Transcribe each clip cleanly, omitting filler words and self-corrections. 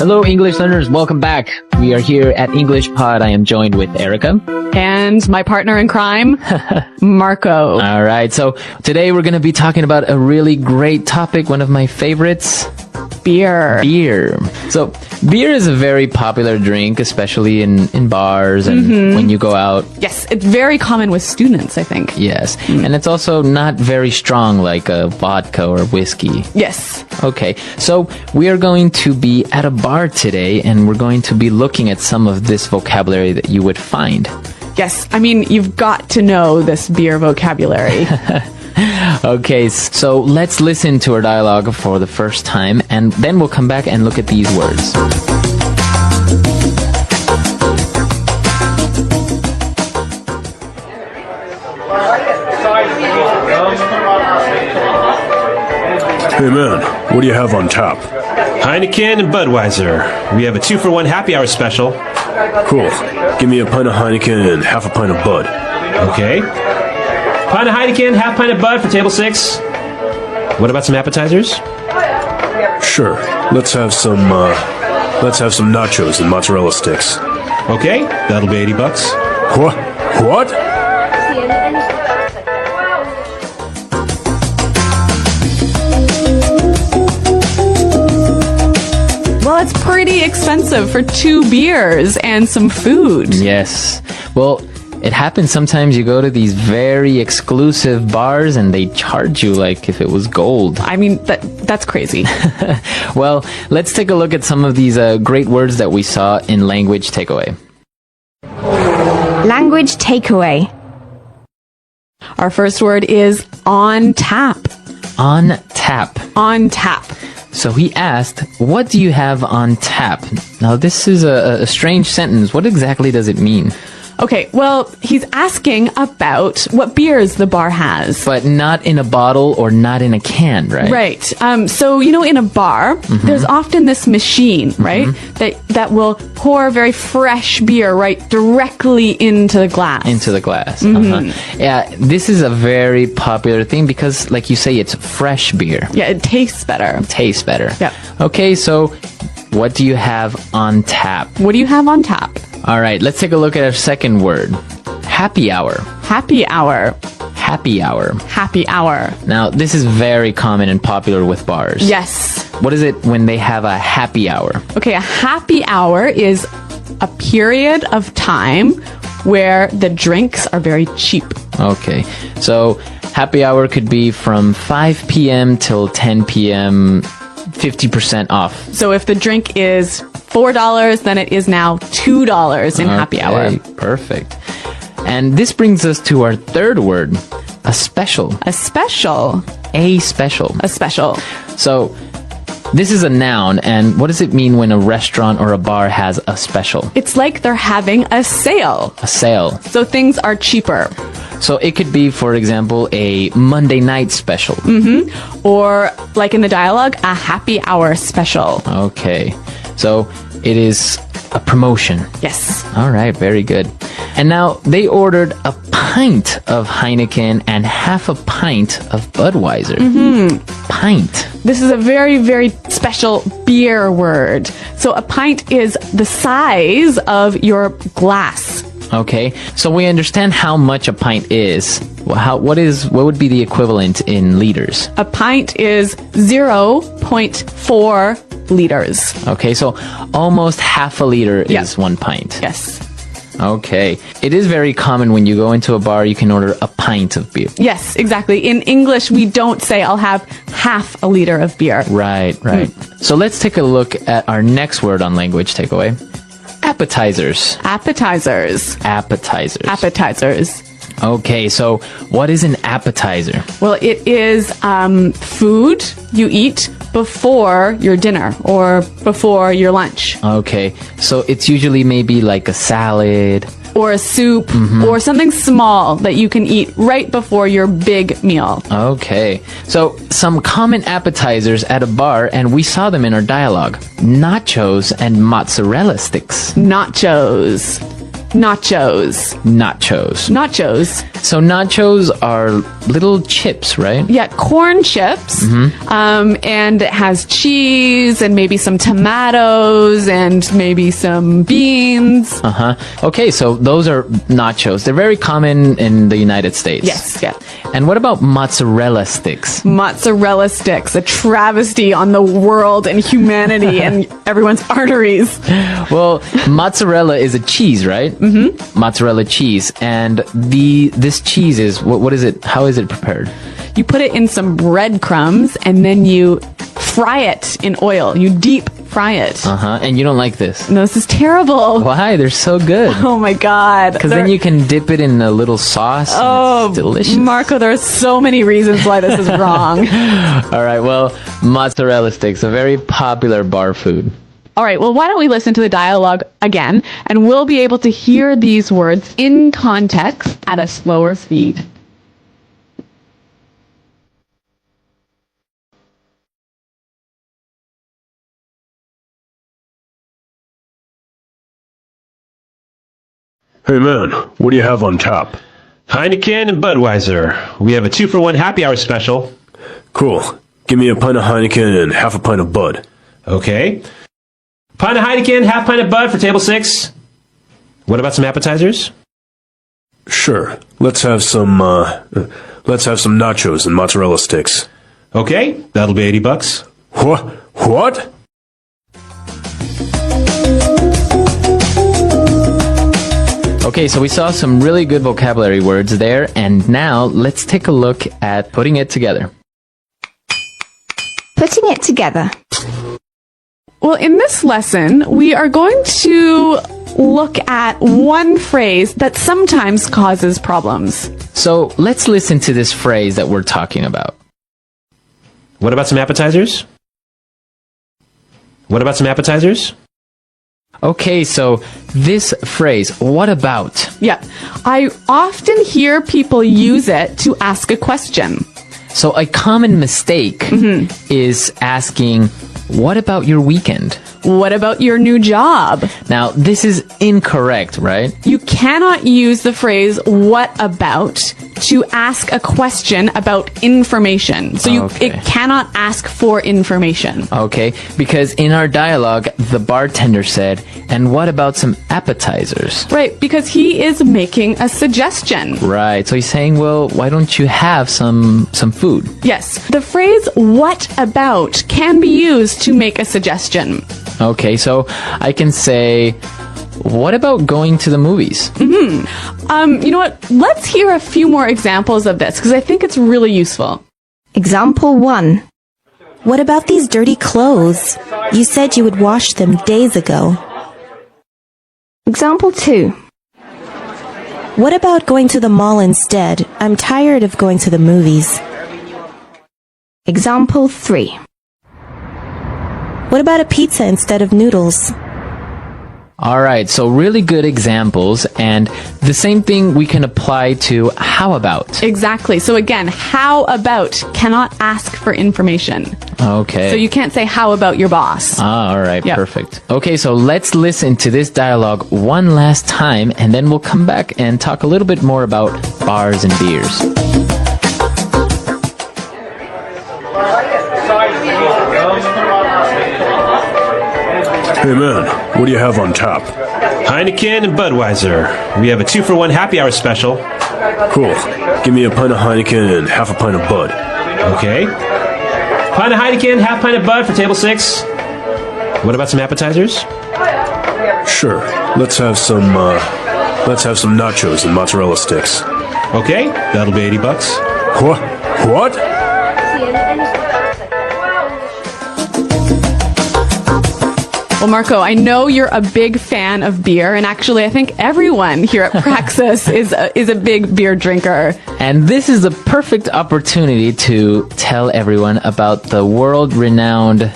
Hello, English learners. Welcome back. We are here at English Pod. I am joined with Erica. And my partner in crime, Marco. All right. So today we're going to be talking about a really great topic, one of my favorites. Beer. Beer. So beer is a very popular drink, especially in bars and when you go out. Yes, it's very common with students, I think. Yes. And it's also not very strong like a vodka or whiskey. Yes. Okay. So we are going to be at a bar today and we're going to be looking at some of this vocabulary that you would find. Yes. I mean, you've got to know this beer vocabulary. Okay, so let's listen to our dialogue for the first time, and then we'll come back and look at these words. Hey man, what do you have on tap? Heineken and Budweiser. We have a 2-for-1 happy hour special. Cool. Give me a pint of Heineken and half a pint of Bud. Okay. Pint of Heineken, half pint of Bud for table 6. What about some appetizers? Sure. Let's have some nachos and mozzarella sticks. Okay, that'll be $80. What? Well, it's pretty expensive for 2 beers and some food. Yes. Well, it happens sometimes you go to these very exclusive bars and they charge you like if it was gold. I mean, that's crazy. Well, let's take a look at some of these great words that we saw in Language Takeaway. Language takeaway. Our first word is on tap. On tap. On tap. So he asked, what do you have on tap? Now, this is a strange sentence. What exactly does it mean? Okay, well, he's asking about what beers the bar has. But not in a bottle or not in a can, right? Right. So, in a bar, there's often this machine, right, that will pour very fresh beer right directly into the glass. Into the glass. Yeah, this is a very popular thing because, like you say, it's fresh beer. Yeah, it tastes better. Tastes better. Yeah. Okay, so what do you have on tap? What do you have on tap? All right, let's take a look at our second word. Happy hour. Happy hour. Happy hour. Happy hour. Now, this is very common and popular with bars. Yes. What is it when they have a happy hour? Okay, a happy hour is a period of time where the drinks are very cheap. Okay, so happy hour could be from 5 p.m. till 10 p.m., 50% off. So if the drink is $4, then it is now $2 in happy hour. Perfect. And this brings us to our third word, a special. A special. A special. A special. So this is a noun, and what does it mean when a restaurant or a bar has a special? It's like they're having a sale. A sale. So things are cheaper. So it could be, for example, a Monday night special. Or, like in the dialogue, a happy hour special. Okay. So it is a promotion. Yes. All right, very good. And now they ordered a pint of Heineken and half a pint of Budweiser. Pint. This is a very, very special beer word. So a pint is the size of your glass. Okay, so we understand how much a pint is. What would be the equivalent in liters? A pint is 0.4 liters. Okay, so almost half a liter is 1 pint. Yes. Okay. It is very common when you go into a bar, you can order a pint of beer. Yes, exactly. In English, we don't say, I'll have half a liter of beer. Right. So let's take a look at our next word on Language Takeaway. Appetizers. Appetizers. Appetizers. Appetizers. Okay, so what is an appetizer? Well, it is food you eat before your dinner or before your lunch. Okay, so it's usually maybe like a salad. Or a soup, or something small that you can eat right before your big meal. Okay, so some common appetizers at a bar, and we saw them in our dialogue. Nachos and mozzarella sticks. Nachos. Nachos. Nachos. Nachos. So nachos are little chips, right? Yeah, corn chips. And it has cheese and maybe some tomatoes and maybe some beans. Uh-huh. Okay, so those are nachos. They're very common in the United States. Yes, yeah. And what about mozzarella sticks? Mozzarella sticks, a travesty on the world and humanity and everyone's arteries. Well, mozzarella is a cheese, right? Mm-hmm. Mozzarella cheese. And this cheese is, what is it? How is it prepared? You put it in some breadcrumbs and then you fry it in oil. You deep fry it. Uh-huh. And you don't like this? No, this is terrible. Why? They're so good. Oh my God. Because then you can dip it in a little sauce. And it's delicious. Marco, there are so many reasons why this is wrong. All right, well, mozzarella sticks, a very popular bar food. All right, well, why don't we listen to the dialogue again, and we'll be able to hear these words in context at a slower speed. Hey man, what do you have on tap? Heineken and Budweiser. We have a 2-for-1 happy hour special. Cool. Give me a pint of Heineken and half a pint of Bud. Okay. Pint of Heineken, half pint of Bud for table 6. What about some appetizers? Sure. Let's have some nachos and mozzarella sticks. Okay, that'll be $80. What? Okay, so we saw some really good vocabulary words there, and now let's take a look at putting it together. Putting it together. Well, in this lesson, we are going to look at one phrase that sometimes causes problems. So let's listen to this phrase that we're talking about. What about some appetizers? What about some appetizers? Okay, so this phrase, what about? Yeah, I often hear people use it to ask a question. So a common mistake is asking, what about your weekend? What about your new job? Now, this is incorrect, right? You cannot use the phrase what about to ask a question about information. So Okay. it cannot ask for information. Okay, because in our dialogue, the bartender said, and what about some appetizers? Right, because he is making a suggestion. Right, so he's saying, well, why don't you have some food? Yes, the phrase what about can be used to make a suggestion. Okay, so I can say, what about going to the movies? You know what? Let's hear a few more examples of this because I think it's really useful. Example 1. What about these dirty clothes? You said you would wash them days ago. Example 2. What about going to the mall instead? I'm tired of going to the movies. Example 3. What about a pizza instead of noodles? All right, so really good examples, and the same thing we can apply to how about. Exactly. So again, how about cannot ask for information. Okay. So you can't say how about your boss. All right, Yeah. perfect. Okay, so let's listen to this dialogue one last time, and then we'll come back and talk a little bit more about bars and beers. Hey man, what do you have on tap? Heineken and Budweiser. We have a 2-for-1 happy hour special. Cool. Give me a pint of Heineken and half a pint of Bud. Okay. Pint of Heineken, half pint of Bud for table 6. What about some appetizers? Sure. Let's have some nachos and mozzarella sticks. Okay, that'll be $80. What? Well, Marco, I know you're a big fan of beer, and actually I think everyone here at Praxis is a big beer drinker. And this is the perfect opportunity to tell everyone about the world-renowned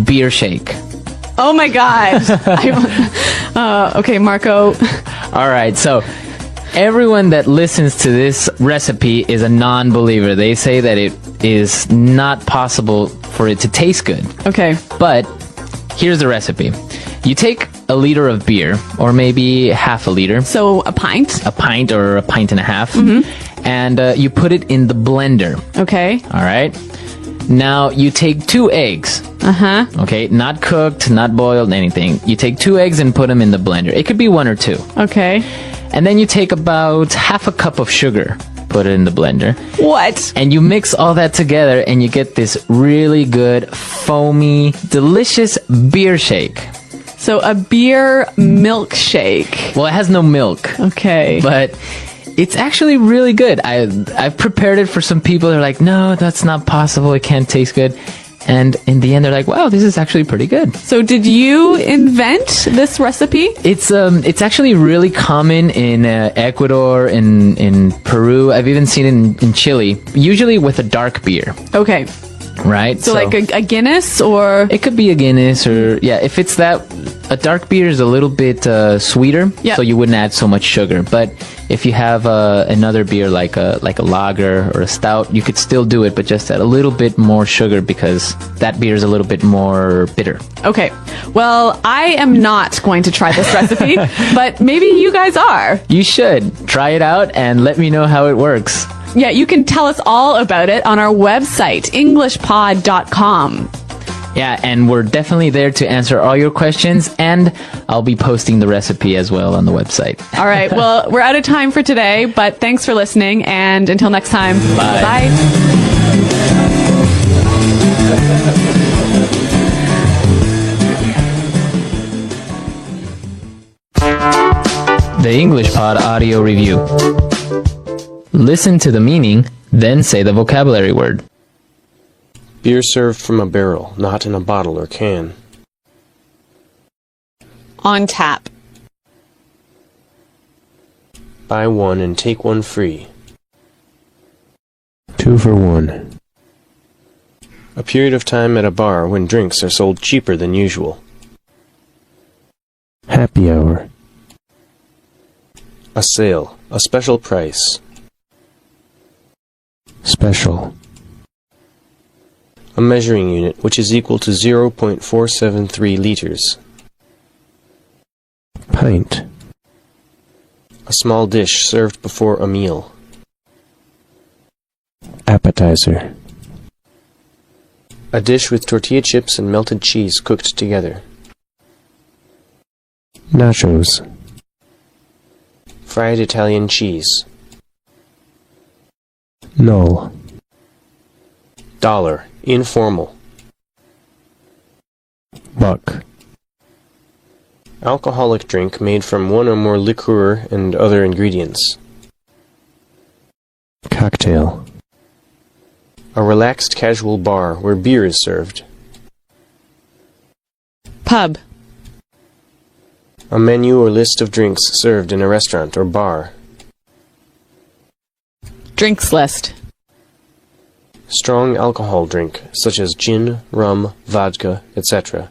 beer shake. Oh my God. Okay, Marco. All right, so everyone that listens to this recipe is a non-believer. They say that it is not possible for it to taste good. Okay. But here's the recipe. You take a liter of beer, or maybe half a liter, So a pint. a pint or a pint and a half, and you put it in the blender. Okay. All right. Now you take 2 eggs. Okay, not cooked, not boiled, anything. You take 2 eggs and put them in the blender. It could be 1 or 2. Okay. And then you take about half a cup of sugar, put it in the blender, What? and you mix all that together and you get this really good, foamy, delicious beer shake. So a beer milkshake. Well, it has no milk, Okay. but it's actually really good. I've prepared it for some people. They're like, no, that's not possible. It can't taste good. And in the end, they're like, wow, this is actually pretty good. So did you invent this recipe? It's actually really common in Ecuador, in Peru. I've even seen it in Chile, usually with a dark beer, Okay. right? So like a Guinness or... it could be a Guinness, or yeah, if it's that, a dark beer is a little bit sweeter, Yeah. so you wouldn't add so much sugar. But if you have another beer like a lager or a stout, you could still do it, but just add a little bit more sugar because that beer is a little bit more bitter. Okay. Well, I am not going to try this recipe, but maybe you guys are. You should try it out and let me know how it works. Yeah, you can tell us all about it on our website, englishpod.com. Yeah, and we're definitely there to answer all your questions, and I'll be posting the recipe as well on the website. All right. Well, we're out of time for today, but thanks for listening, and until next time, Bye. Bye. The English Pod Audio Review. Listen to the meaning, then say the vocabulary word. Beer served from a barrel, not in a bottle or can. On tap. Buy one and take one free. 2 for 1. A period of time at a bar when drinks are sold cheaper than usual. Happy hour. A sale, a special price. Special. A measuring unit which is equal to 0.473 liters. Pint. A small dish served before a meal. Appetizer. A dish with tortilla chips and melted cheese cooked together. Nachos. Fried Italian cheese. Null. Dollar. Informal. Buck. Alcoholic drink made from one or more liqueur and other ingredients. Cocktail. A relaxed casual bar where beer is served. Pub. A menu or list of drinks served in a restaurant or bar. Drinks list. Strong alcohol drink, such as gin, rum, vodka, etc.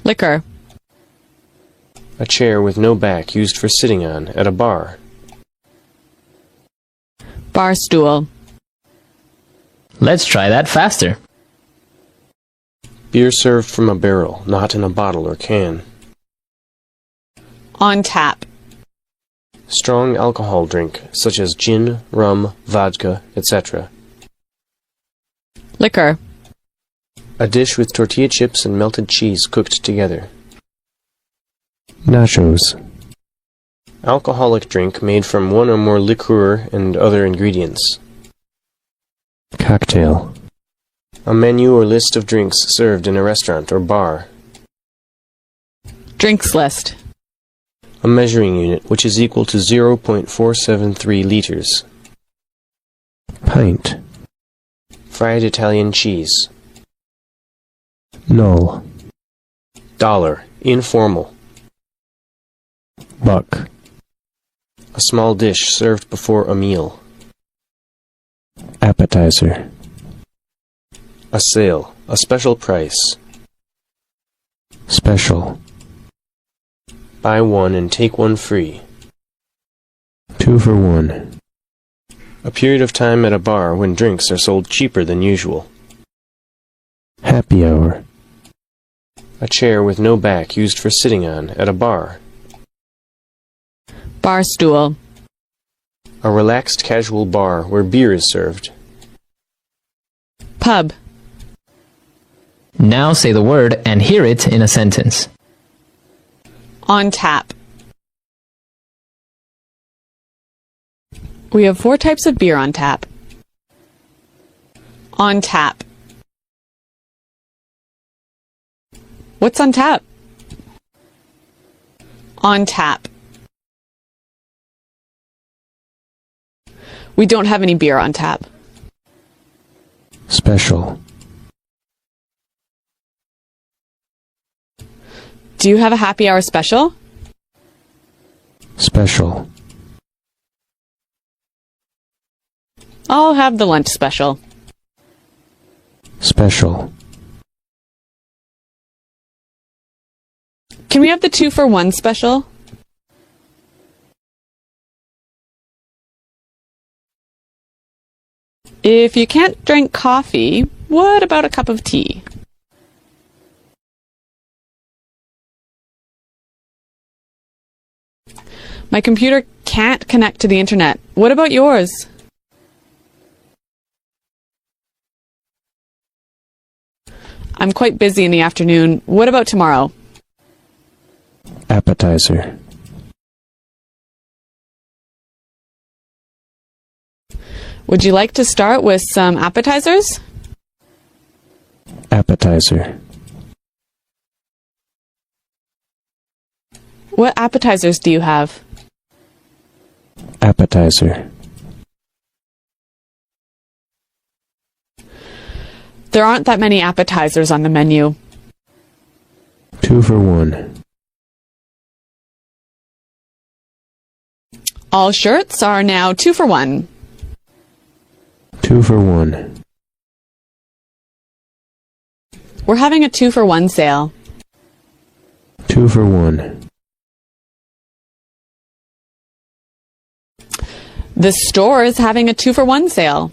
Liquor. A chair with no back used for sitting on at a bar. Bar stool. Let's try that faster. Beer served from a barrel, not in a bottle or can. On tap. Strong alcohol drink, such as gin, rum, vodka, etc. Liquor. A dish with tortilla chips and melted cheese cooked together. Nachos. Alcoholic drink made from one or more liqueur and other ingredients. Cocktail. A menu or list of drinks served in a restaurant or bar. Drinks list. A measuring unit which is equal to 0.473 liters. Pint. Fried Italian cheese. Null. Dollar. Informal. Buck. A small dish served before a meal. Appetizer. A sale, a special price. Special. Buy one and take one free. 2 for 1. A period of time at a bar when drinks are sold cheaper than usual. Happy hour. A chair with no back used for sitting on at a bar. Bar stool. A relaxed casual bar where beer is served. Pub. Now say the word and hear it in a sentence. On tap. We have 4 types of beer on tap. On tap. What's on tap? On tap. We don't have any beer on tap. Special. Do you have a happy hour special? Special. I'll have the lunch special. Special. Can we have the 2-for-1 special? If you can't drink coffee, what about a cup of tea? My computer can't connect to the internet. What about yours? I'm quite busy in the afternoon. What about tomorrow? Appetizer. Would you like to start with some appetizers? Appetizer. What appetizers do you have? Appetizer. There aren't that many appetizers on the menu. 2-for-1. All shirts are now 2-for-1. 2-for-1. We're having a 2-for-1 sale. 2-for-1. The store is having a 2-for-1 sale.